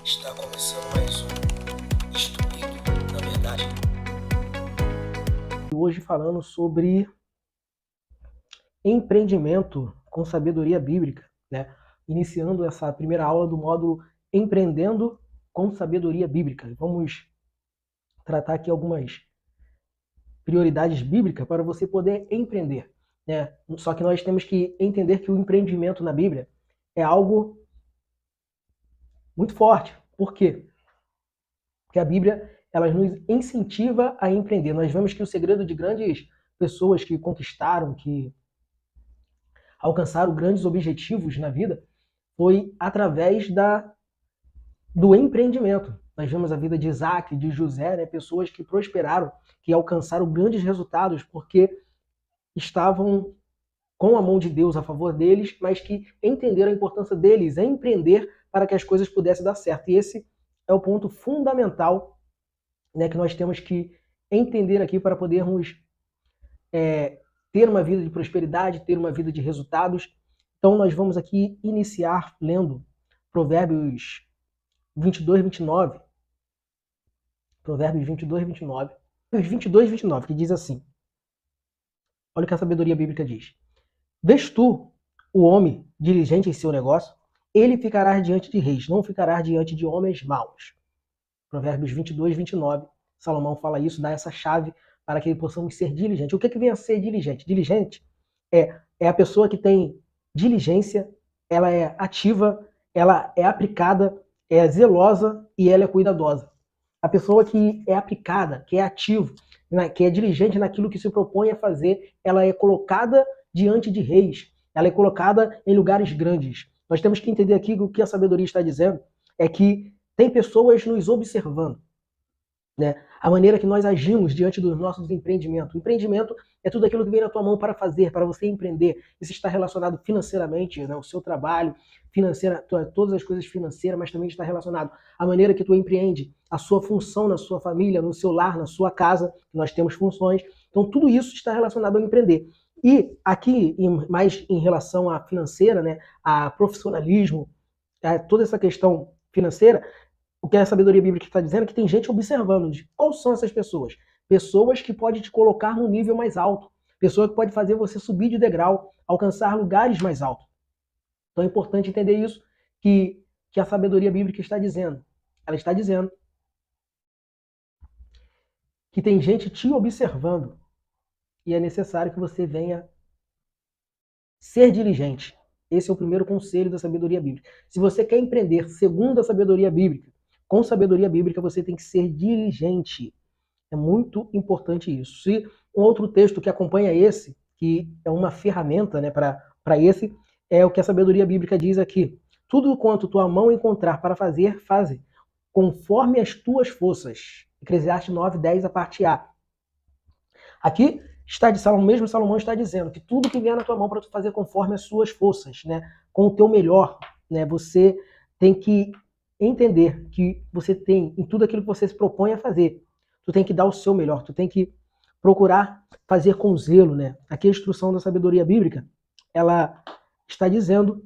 Está começando mais um Instruído na Verdade. Hoje falando sobre empreendimento com sabedoria bíblica, né? Iniciando essa primeira aula do módulo Empreendendo com Sabedoria Bíblica. Vamos tratar aqui algumas prioridades bíblicas para você poder empreender, né? Só que nós temos que entender que o empreendimento na Bíblia é algo muito forte. Por quê? Porque a Bíblia ela nos incentiva a empreender. Nós vemos que o segredo de grandes pessoas que conquistaram, que alcançaram grandes objetivos na vida, foi através do empreendimento. Nós vemos a vida de Isaac, de José, né? Pessoas que prosperaram, que alcançaram grandes resultados porque estavam com a mão de Deus a favor deles, mas que entenderam a importância deles em empreender para que as coisas pudessem dar certo. E esse é o ponto fundamental, né, que nós temos que entender aqui para podermos ter uma vida de prosperidade, ter uma vida de resultados. Então nós vamos aqui iniciar lendo Provérbios 22, 29. Provérbios 22, 29. 22, 29, que diz assim. Olha o que a sabedoria bíblica diz. Vês tu o homem diligente em seu negócio? Ele ficará diante de reis, não ficará diante de homens maus. Provérbios 22, 29. Salomão fala isso, dá essa chave para que possamos ser diligentes. O que vem a ser diligente? Diligente é a pessoa que tem diligência, ela é ativa, ela é aplicada, é zelosa e ela é cuidadosa. A pessoa que é aplicada, que é ativo, que é diligente naquilo que se propõe a fazer, ela é colocada diante de reis, ela é colocada em lugares grandes. Nós temos que entender aqui que o que a sabedoria está dizendo é que tem pessoas nos observando, né? A maneira que nós agimos diante dos nossos empreendimentos. O empreendimento é tudo aquilo que vem na tua mão para fazer, para você empreender. Isso está relacionado financeiramente, né? O seu trabalho, financeira, todas as coisas financeiras, mas também está relacionado à maneira que tu empreende, a sua função na sua família, no seu lar, na sua casa, nós temos funções. Então tudo isso está relacionado ao empreender. E aqui, mais em relação à financeira, né? A profissionalismo, toda essa questão financeira, o que a sabedoria bíblica está dizendo é que tem gente observando. Quais são essas pessoas? Pessoas que podem te colocar num nível mais alto. Pessoa que pode fazer você subir de degrau, alcançar lugares mais altos. Então é importante entender isso, que a sabedoria bíblica está dizendo. Ela está dizendo que tem gente te observando e é necessário que você venha ser diligente. Esse é o primeiro conselho da sabedoria bíblica. Se você quer empreender segundo a sabedoria bíblica, com sabedoria bíblica você tem que ser diligente. É muito importante isso. Se um outro texto que acompanha esse, que é uma ferramenta, né, para esse, é o que a sabedoria bíblica diz aqui. Tudo quanto tua mão encontrar para fazer, faze, conforme as tuas forças. Eclesiastes 9, 10, a parte A. Aqui está de Salomão, mesmo Salomão está dizendo que tudo que vier na tua mão para tu fazer conforme as suas forças, né, com o teu melhor, né, você tem que entender que você tem em tudo aquilo que você se propõe a fazer. Tu tem que dar o seu melhor, tu tem que procurar fazer com zelo, né? Aqui a instrução da sabedoria bíblica, ela está dizendo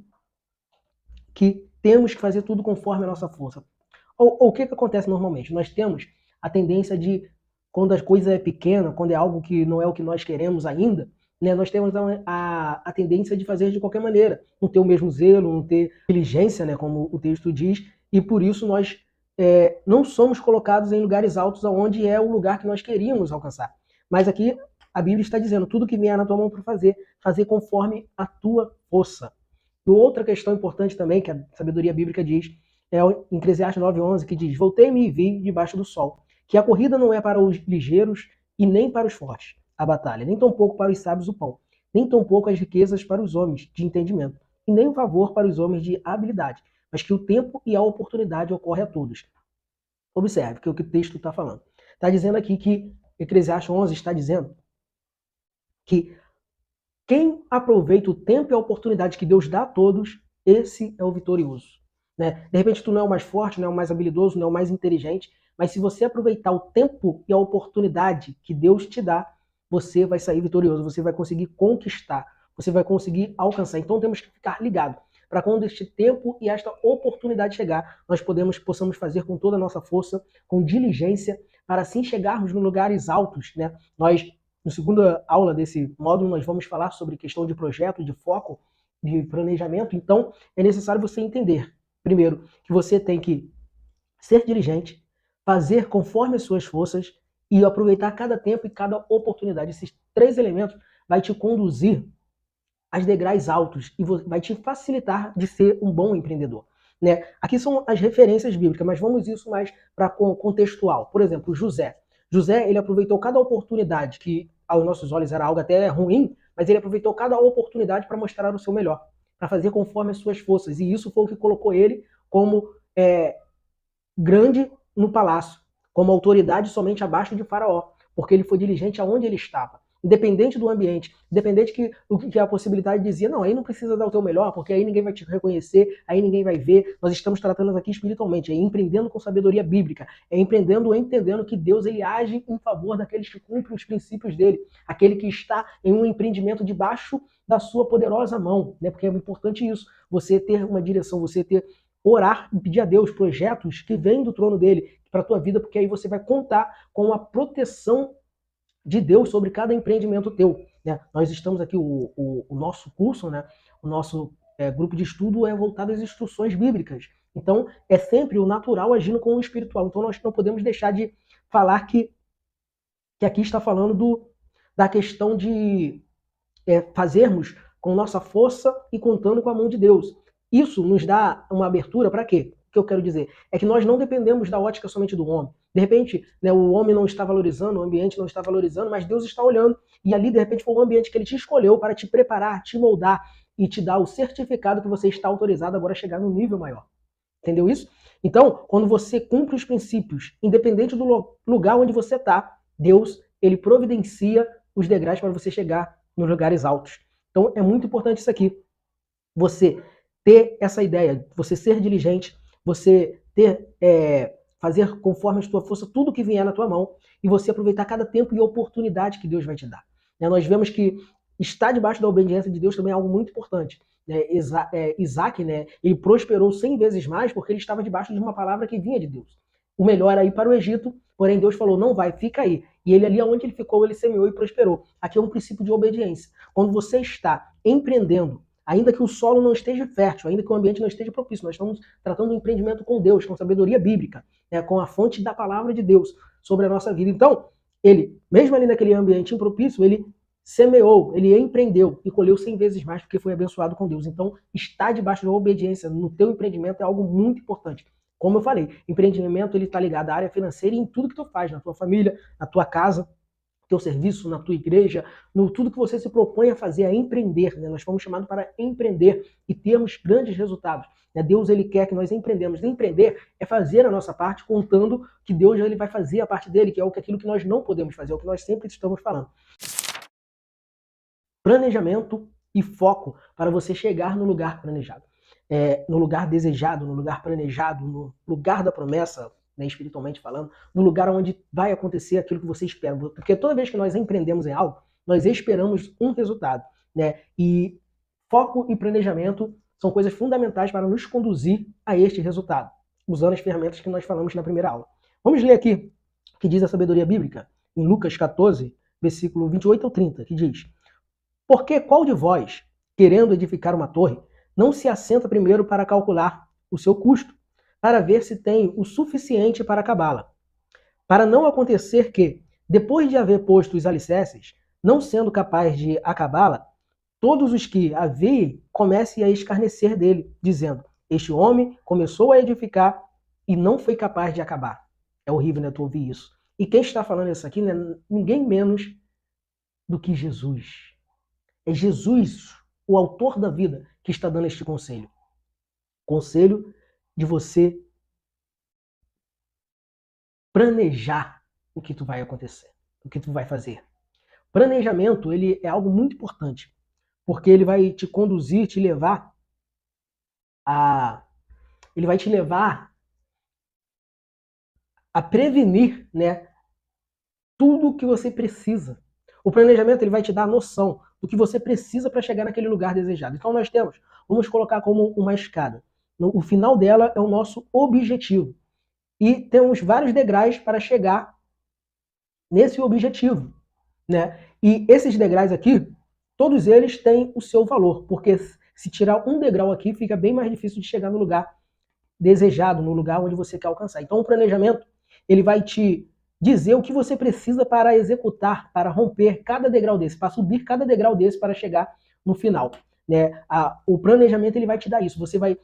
que temos que fazer tudo conforme a nossa força. Ou o que acontece normalmente? Nós temos a tendência de, quando a coisa é pequena, quando é algo que não é o que nós queremos ainda, né, nós temos a tendência de fazer de qualquer maneira, não ter o mesmo zelo, não ter diligência, né, como o texto diz, e por isso nós não somos colocados em lugares altos onde é o lugar que nós queríamos alcançar. Mas aqui a Bíblia está dizendo, tudo que vier na tua mão para fazer conforme a tua força. E outra questão importante também, que a sabedoria bíblica diz, é o Eclesiastes 9:11, que diz, voltei-me e vi debaixo do sol, que a corrida não é para os ligeiros e nem para os fortes a batalha, nem tampouco para os sábios o pão, nem tampouco as riquezas para os homens de entendimento, e nem o favor para os homens de habilidade, mas que o tempo e a oportunidade ocorrem a todos. Observe que é o que o texto está falando. Está dizendo aqui que Eclesiastes 11 está dizendo que quem aproveita o tempo e a oportunidade que Deus dá a todos, esse é o vitorioso. Né? De repente tu não é o mais forte, não é o mais habilidoso, não é o mais inteligente, mas se você aproveitar o tempo e a oportunidade que Deus te dá, você vai sair vitorioso, você vai conseguir conquistar, você vai conseguir alcançar. Então temos que ficar ligado. para quando este tempo e esta oportunidade chegar, nós possamos fazer com toda a nossa força, com diligência, para assim chegarmos em lugares altos, né? Nós, na segunda aula desse módulo, nós vamos falar sobre questão de projeto, de foco, de planejamento. Então, é necessário você entender, primeiro, que você tem que ser diligente, fazer conforme as suas forças e aproveitar cada tempo e cada oportunidade. Esses 3 elementos vai te conduzir aos degraus altos e vai te facilitar de ser um bom empreendedor. Né? Aqui são as referências bíblicas, mas vamos isso mais para contextual. Por exemplo, José. José, ele aproveitou cada oportunidade, que aos nossos olhos era algo até ruim, mas ele aproveitou cada oportunidade para mostrar o seu melhor, para fazer conforme as suas forças. E isso foi o que colocou ele como grande no palácio, como autoridade somente abaixo de Faraó, porque ele foi diligente aonde ele estava. Independente do ambiente, independente que a possibilidade dizia, não, aí não precisa dar o teu melhor, porque aí ninguém vai te reconhecer, aí ninguém vai ver. Nós estamos tratando aqui espiritualmente, é empreendendo com sabedoria bíblica, é empreendendo entendendo que Deus ele age em favor daqueles que cumprem os princípios dele, aquele que está em um empreendimento debaixo da sua poderosa mão, né? Porque é importante isso, você ter uma direção, você ter orar e pedir a Deus projetos que vêm do trono dele para a tua vida, porque aí você vai contar com a proteção de Deus sobre cada empreendimento teu. Né? Nós estamos aqui, o nosso curso, né? O nosso grupo de estudo é voltado às instruções bíblicas. Então, é sempre o natural agindo com o espiritual. Então, nós não podemos deixar de falar que aqui está falando da questão de fazermos com nossa força e contando com a mão de Deus. Isso nos dá uma abertura para quê? O que eu quero dizer é que nós não dependemos da ótica somente do homem. De repente, né, o homem não está valorizando, o ambiente não está valorizando, mas Deus está olhando. E ali, de repente, foi um ambiente que ele te escolheu para te preparar, te moldar e te dar o certificado que você está autorizado agora a chegar num nível maior. Entendeu isso? Então, quando você cumpre os princípios, independente do lugar onde você está, Deus, ele providencia os degraus para você chegar nos lugares altos. Então, é muito importante isso aqui. Você ter essa ideia, você ser diligente, você fazer conforme a tua força tudo que vier na tua mão e você aproveitar cada tempo e oportunidade que Deus vai te dar. Nós vemos que estar debaixo da obediência de Deus também é algo muito importante. Isaac, né, ele prosperou 100 vezes mais porque ele estava debaixo de uma palavra que vinha de Deus. O melhor era ir para o Egito, porém Deus falou, não vai, fica aí. E ele ali onde ele ficou, ele semeou e prosperou. Aqui é um princípio de obediência. Quando você está empreendendo, ainda que o solo não esteja fértil, ainda que o ambiente não esteja propício, nós estamos tratando um empreendimento com Deus, com sabedoria bíblica, né, com a fonte da palavra de Deus sobre a nossa vida. Então, ele, mesmo ali naquele ambiente impropício, ele semeou, ele empreendeu e colheu 100 vezes mais porque foi abençoado com Deus. Então, estar debaixo da obediência no teu empreendimento é algo muito importante. Como eu falei, empreendimento ele está ligado à área financeira e em tudo que tu faz, na tua família, na tua casa, teu serviço, na tua igreja, no tudo que você se propõe a fazer, a empreender. Né? Nós fomos chamados para empreender e termos grandes resultados. Né? Deus ele quer que nós empreendemos. Empreender é fazer a nossa parte, contando que Deus ele vai fazer a parte dele, que é aquilo que nós não podemos fazer, é o que nós sempre estamos falando. Planejamento e foco para você chegar no lugar planejado. No lugar desejado, no lugar planejado, no lugar da promessa, né, espiritualmente falando, no lugar onde vai acontecer aquilo que você espera. Porque toda vez que nós empreendemos em algo, nós esperamos um resultado. Né? E foco e planejamento são coisas fundamentais para nos conduzir a este resultado, usando as ferramentas que nós falamos na primeira aula. Vamos ler aqui o que diz a sabedoria bíblica, em Lucas 14, versículo 28 ao 30, que diz: porque qual de vós, querendo edificar uma torre, não se assenta primeiro para calcular o seu custo, para ver se tem o suficiente para acabá-la? Para não acontecer que, depois de haver posto os alicerces, não sendo capaz de acabá-la, todos os que a veem comecem a escarnecer dele, dizendo, este homem começou a edificar e não foi capaz de acabar. É horrível, né, tu ouvir isso. E quem está falando isso aqui não é ninguém menos do que Jesus. É Jesus, o autor da vida, que está dando este conselho. Conselho de você planejar o que tu vai acontecer, o que tu vai fazer. Planejamento, ele é algo muito importante, porque ele vai te conduzir, te levar ele vai te levar a prevenir, né, tudo o que você precisa. O planejamento ele vai te dar a noção do que você precisa para chegar naquele lugar desejado. Então nós temos vamos colocar como uma escada. O final dela é o nosso objetivo. E temos vários degraus para chegar nesse objetivo, né? E esses degraus aqui, todos eles têm o seu valor, porque se tirar um degrau aqui, fica bem mais difícil de chegar no lugar desejado, no lugar onde você quer alcançar. Então o planejamento, ele vai te dizer o que você precisa para executar, para romper cada degrau desse, para subir cada degrau desse para chegar no final, né? O planejamento, ele vai te dar isso. Você vai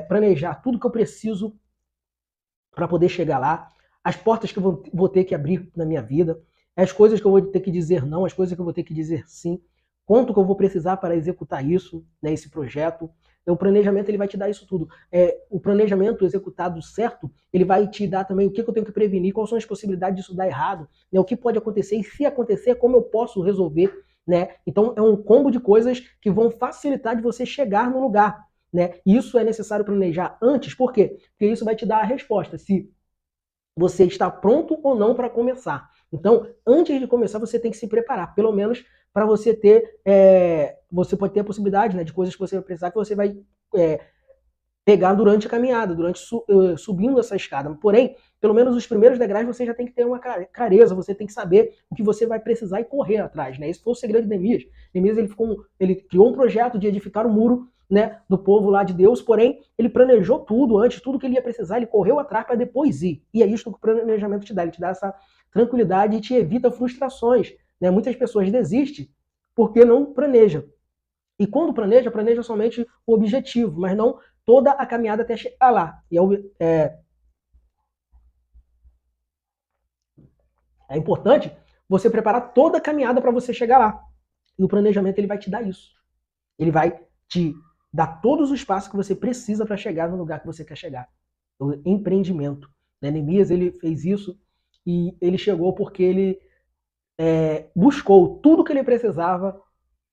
planejar tudo que eu preciso para poder chegar lá, as portas que eu vou ter que abrir na minha vida, as coisas que eu vou ter que dizer não, as coisas que eu vou ter que dizer sim, quanto que eu vou precisar para executar isso, né, esse projeto. O planejamento, ele vai te dar isso tudo. O planejamento executado certo, ele vai te dar também o que eu tenho que prevenir, quais são as possibilidades disso dar errado, né, o que pode acontecer e se acontecer, como eu posso resolver, né? Então é um combo de coisas que vão facilitar de você chegar no lugar, né? Isso é necessário planejar antes, por quê? Porque isso vai te dar a resposta, se você está pronto ou não para começar. Então, antes de começar, você tem que se preparar, pelo menos para você ter, você pode ter a possibilidade, né, de coisas que você vai precisar, que você vai pegar durante a caminhada, durante subindo essa escada. Porém, pelo menos os primeiros degraus você já tem que ter uma clareza, você tem que saber o que você vai precisar e correr atrás, né? Esse foi o segredo de Neemias. Neemias, ele criou um projeto de edificar o muro, né, do povo lá de Deus, porém, ele planejou tudo antes, tudo que ele ia precisar, ele correu atrás para depois ir. E é isso que o planejamento te dá, ele te dá essa tranquilidade e te evita frustrações, né? Muitas pessoas desistem porque não planejam. E quando planeja somente o objetivo, mas não toda a caminhada até chegar lá. E é importante você preparar toda a caminhada para você chegar lá. E o planejamento, ele vai te dar isso. Ele vai te dar todos os passos que você precisa para chegar no lugar que você quer chegar. O empreendimento. Neemias, ele fez isso e ele chegou porque ele buscou tudo que ele precisava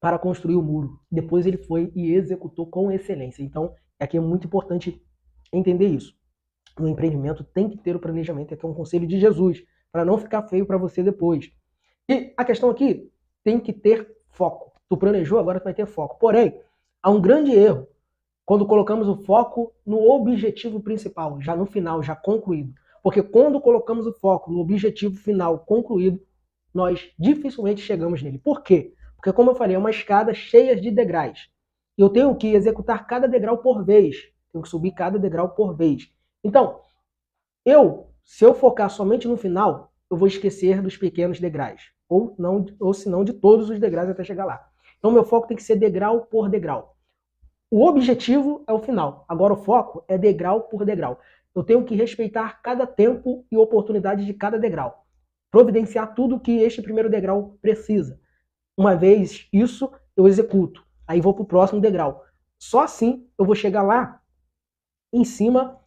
para construir o muro. Depois ele foi e executou com excelência. Então, aqui é muito importante entender isso. No empreendimento tem que ter o planejamento. Aqui é um conselho de Jesus, para não ficar feio para você depois. E a questão aqui, tem que ter foco. Tu planejou, agora tu vai ter foco. Porém, há um grande erro quando colocamos o foco no objetivo principal, já no final, já concluído. Porque quando colocamos o foco no objetivo final concluído, nós dificilmente chegamos nele. Por quê? Porque, como eu falei, é uma escada cheia de degraus. Eu tenho que executar cada degrau por vez. Tenho que subir cada degrau por vez. Então, se eu focar somente no final, eu vou esquecer dos pequenos degraus. Ou se não, de todos os degraus até chegar lá. Então, meu foco tem que ser degrau por degrau. O objetivo é o final. Agora, o foco é degrau por degrau. Eu tenho que respeitar cada tempo e oportunidade de cada degrau. Providenciar tudo que este primeiro degrau precisa. Uma vez isso, eu executo. Aí vou para o próximo degrau. Só assim eu vou chegar lá em cima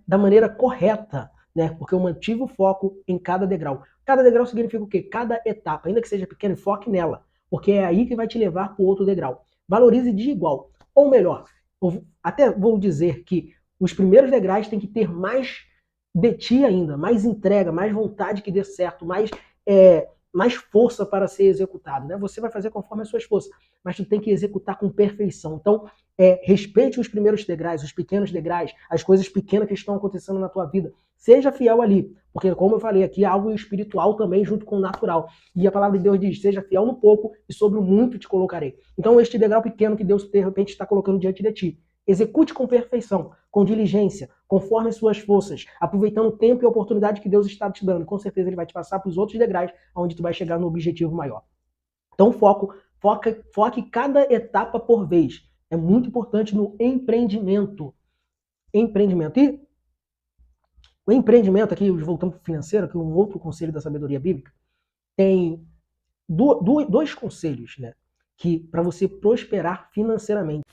da maneira correta, né? Porque eu mantive o foco em cada degrau. Cada degrau significa o quê? Cada etapa, ainda que seja pequena, foque nela. Porque é aí que vai te levar para o outro degrau. Valorize de igual. Ou melhor, até vou dizer que os primeiros degraus têm que ter mais de ti ainda, mais entrega, mais vontade que dê certo, mais força para ser executado, né? Você vai fazer conforme as suas forças, mas tu tem que executar com perfeição. Então, respeite os primeiros degraus, os pequenos degraus, as coisas pequenas que estão acontecendo na tua vida. Seja fiel ali, porque, como eu falei aqui, é algo espiritual também junto com o natural. E a palavra de Deus diz, seja fiel no pouco e sobre o muito te colocarei. Então, este degrau pequeno que Deus, de repente, está colocando diante de ti, execute com perfeição, com diligência, conforme as suas forças, aproveitando o tempo e a oportunidade que Deus está te dando. Com certeza ele vai te passar para os outros degraus, onde tu vai chegar no objetivo maior. Então foque cada etapa por vez. É muito importante no empreendimento. E o empreendimento aqui, voltando para o financeiro, que é um outro conselho da sabedoria bíblica, tem dois conselhos, né, que para você prosperar financeiramente.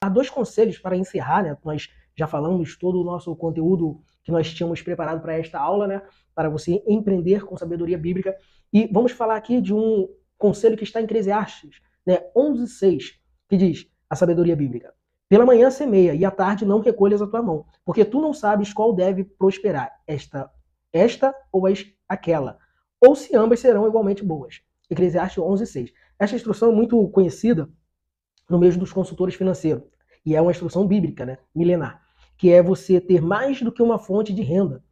Há dois conselhos para encerrar, né? Nós já falamos todo o nosso conteúdo que nós tínhamos preparado para esta aula, né? Para você empreender com sabedoria bíblica. E vamos falar aqui de um conselho que está em Eclesiastes, né? 11:6, que diz a sabedoria bíblica. Pela manhã semeia e à tarde não recolhas a tua mão, porque tu não sabes qual deve prosperar, esta ou aquela, ou se ambas serão igualmente boas. Eclesiastes 11:6. Esta instrução é muito conhecida no meio dos consultores financeiros. E é uma instrução bíblica, né? Milenar. Que é você ter mais do que uma fonte de renda.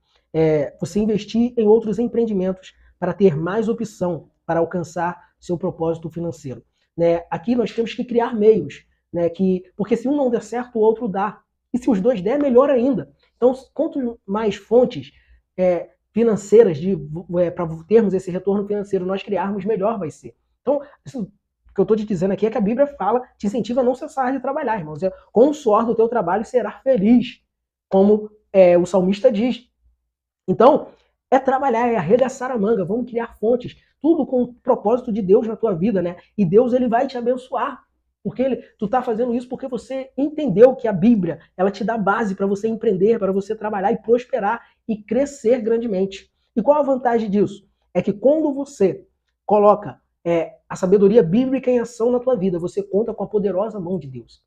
Você investir em outros empreendimentos para ter mais opção para alcançar seu propósito financeiro. Né? Aqui nós temos que criar meios, né? Porque se um não der certo, o outro dá. E se os dois der, melhor ainda. Então, quanto mais fontes financeiras para termos esse retorno financeiro nós criarmos, melhor vai ser. Então, isso que eu estou te dizendo aqui é que a Bíblia fala, te incentiva a não cessar de trabalhar, irmãos. Com o suor do teu trabalho será feliz, como o salmista diz. Então, é trabalhar, é arregaçar a manga, vamos criar fontes, tudo com o propósito de Deus na tua vida, né? E Deus, ele vai te abençoar. Porque tu está fazendo isso porque você entendeu que a Bíblia, ela te dá base para você empreender, para você trabalhar e prosperar e crescer grandemente. E qual a vantagem disso? É que quando você coloca a sabedoria bíblica em ação na tua vida, você conta com a poderosa mão de Deus.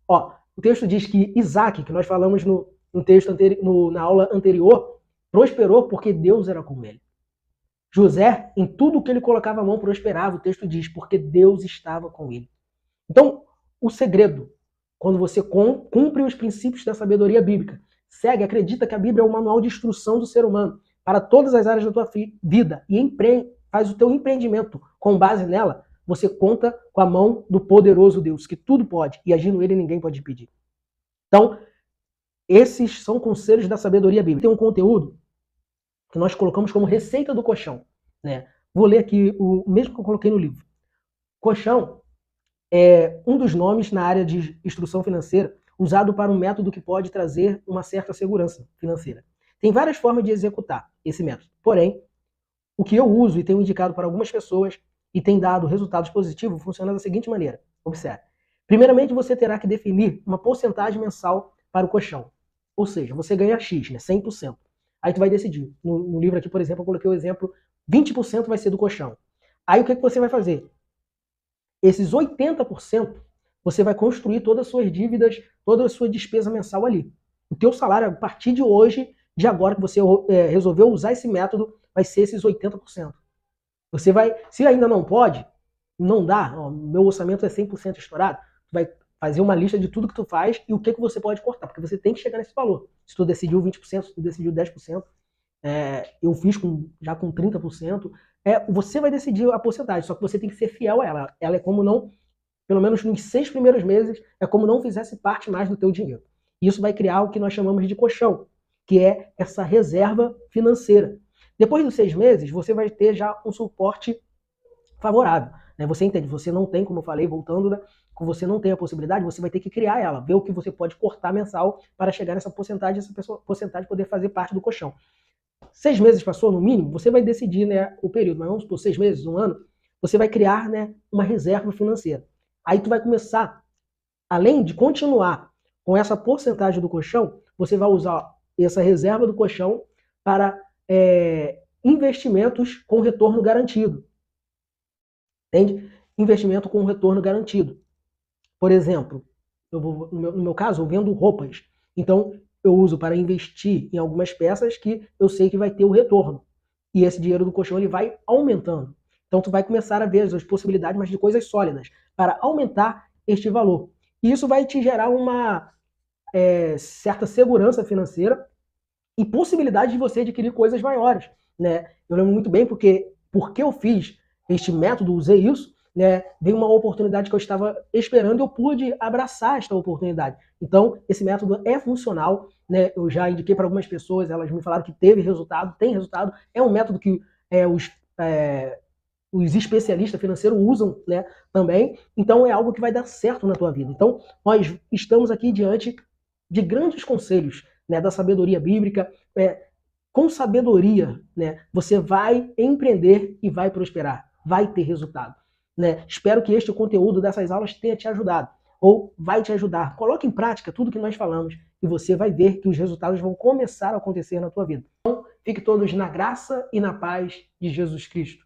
Ó, o texto diz que Isaac, que nós falamos no texto na aula anterior, prosperou porque Deus era com ele. José, em tudo que ele colocava a mão, prosperava. O texto diz, porque Deus estava com ele. Então, o segredo, quando você cumpre os princípios da sabedoria bíblica, segue, acredita que a Bíblia é o manual de instrução do ser humano para todas as áreas da tua vida e faz o teu empreendimento com base nela, você conta com a mão do poderoso Deus, que tudo pode, e agindo ele ninguém pode impedir. Então, esses são conselhos da sabedoria bíblica. Tem um conteúdo que nós colocamos como receita do colchão, né? Vou ler aqui o mesmo que eu coloquei no livro. Colchão é um dos nomes na área de instrução financeira usado para um método que pode trazer uma certa segurança financeira. Tem várias formas de executar esse método. Porém, o que eu uso e tenho indicado para algumas pessoas e tem dado resultados positivos funciona da seguinte maneira. Observe. Primeiramente, você terá que definir uma porcentagem mensal para o colchão. Ou seja, você ganha X, né? 100%. Aí tu vai decidir. No livro aqui, por exemplo, eu coloquei o exemplo, 20% vai ser do colchão. Aí o que você vai fazer? Esses 80%, você vai construir todas as suas dívidas, toda a sua despesa mensal ali. O teu salário, a partir de hoje, de agora que você resolveu usar esse método, vai ser esses 80%. Você vai, se ainda não pode, não dá, ó, meu orçamento é 100% estourado, tu vai fazer uma lista de tudo que tu faz e o que você pode cortar, porque você tem que chegar nesse valor. Se tu decidiu 20%, se tu decidiu 10%, eu fiz já com 30%, você vai decidir a porcentagem, só que você tem que ser fiel a ela. Ela é como não, pelo menos nos 6 primeiros meses, é como não fizesse parte mais do teu dinheiro. Isso vai criar o que nós chamamos de colchão, que é essa reserva financeira. Depois dos 6 meses, você vai ter já um suporte favorável. Né? Você entende, você não tem, como eu falei, voltando, né? Você não tem a possibilidade, você vai ter que criar ela, ver o que você pode cortar mensal para chegar nessa porcentagem, porcentagem poder fazer parte do colchão. 6 meses passou, no mínimo, você vai decidir, né, o período, mas vamos por 6 meses, 1 ano, você vai criar, né, uma reserva financeira. Aí tu vai começar, além de continuar com essa porcentagem do colchão, você vai usar essa reserva do colchão para investimentos com retorno garantido. Entende? Investimento com retorno garantido. Por exemplo, no meu caso, eu vendo roupas. Então, eu uso para investir em algumas peças que eu sei que vai ter o retorno. E esse dinheiro do colchão ele vai aumentando. Então, tu vai começar a ver as possibilidades, mas de coisas sólidas, para aumentar este valor. E isso vai te gerar uma certa segurança financeira e possibilidade de você adquirir coisas maiores. Né? Eu lembro muito bem porque eu fiz este método, usei isso, né, veio uma oportunidade que eu estava esperando e eu pude abraçar esta oportunidade. Então, esse método é funcional, né, eu já indiquei para algumas pessoas, elas me falaram que teve resultado, tem resultado, é um método que os especialistas financeiros usam, né, também, então é algo que vai dar certo na tua vida. Então, nós estamos aqui diante de grandes conselhos, né, da sabedoria bíblica, com sabedoria, né, você vai empreender e vai prosperar, vai ter resultado. Né? Espero que este conteúdo dessas aulas tenha te ajudado, ou vai te ajudar. Coloque em prática tudo que nós falamos e você vai ver que os resultados vão começar a acontecer na tua vida. Então, fique todos na graça e na paz de Jesus Cristo.